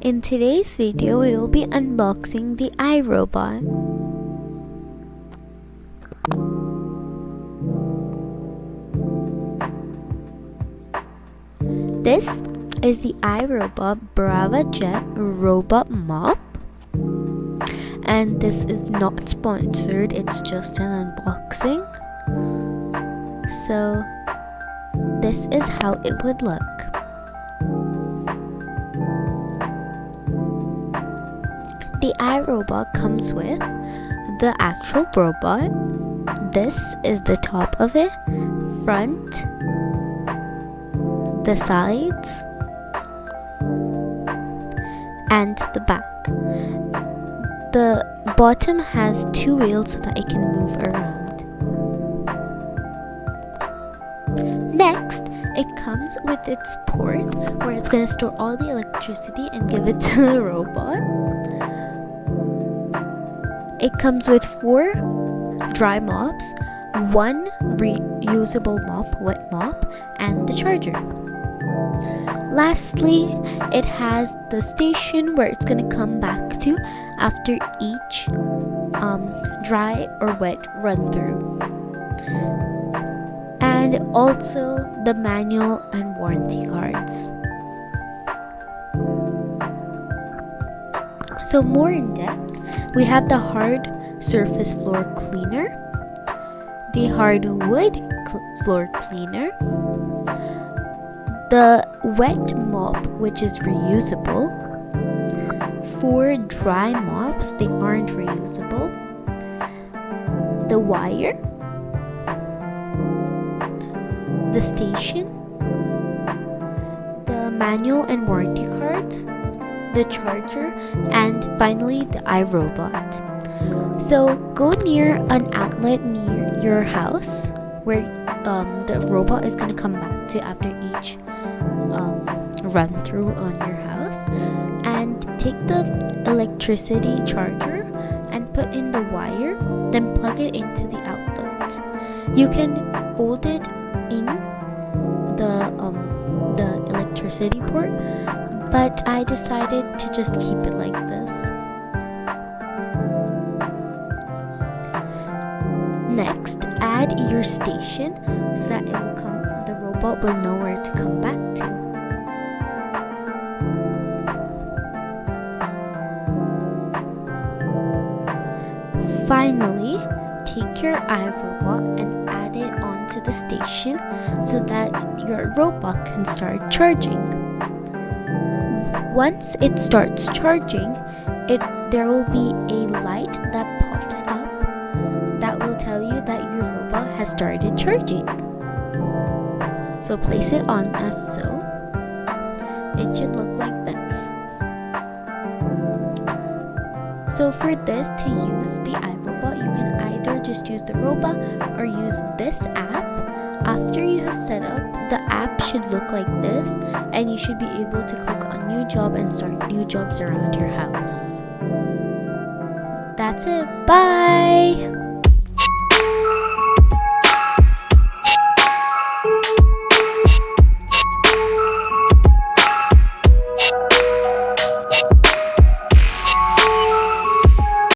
In today's video, we will be unboxing the iRobot. This is the iRobot Brava Jet robot mop, and this is not sponsored, it's just an unboxing. So this is how it would look. The iRobot comes with the actual robot. This is the top of it, front, the sides, and the back. The bottom has two wheels so that it can move around. Next, it comes with its port where it's going to store all the electricity and give it to the robot. It comes with 4 dry mops, 1 reusable mop, wet mop, and the charger. Lastly, it has the station where it's going to come back to after each dry or wet run through. And also the manual and warranty cards. So more in depth, we have the hard surface floor cleaner, the hardwood floor cleaner, the wet mop, which is reusable, 4 dry mops, they aren't reusable, the wire, the station, the manual and warranty cards, the charger, and finally the iRobot. So go near an outlet near your house where the robot is going to come back to after each run through on your house, and take the electricity charger and put in the wire, then plug it into the outlet. You can fold it in the electricity port, but I decided to just keep it like this. Next, add your station so that the robot will know where to come back to. Finally, take your iRobot and add it onto the station so that your robot can start charging. Once it starts charging, there will be a light that pops up that will tell you that your robot has started charging. So place it on as so. It should look like this. So for this, to use the iRobot, you can either just use the robot or use this app. After you have set up, the app should look like this, and you should be able to click on new job and start new jobs around your house. That's it. Bye!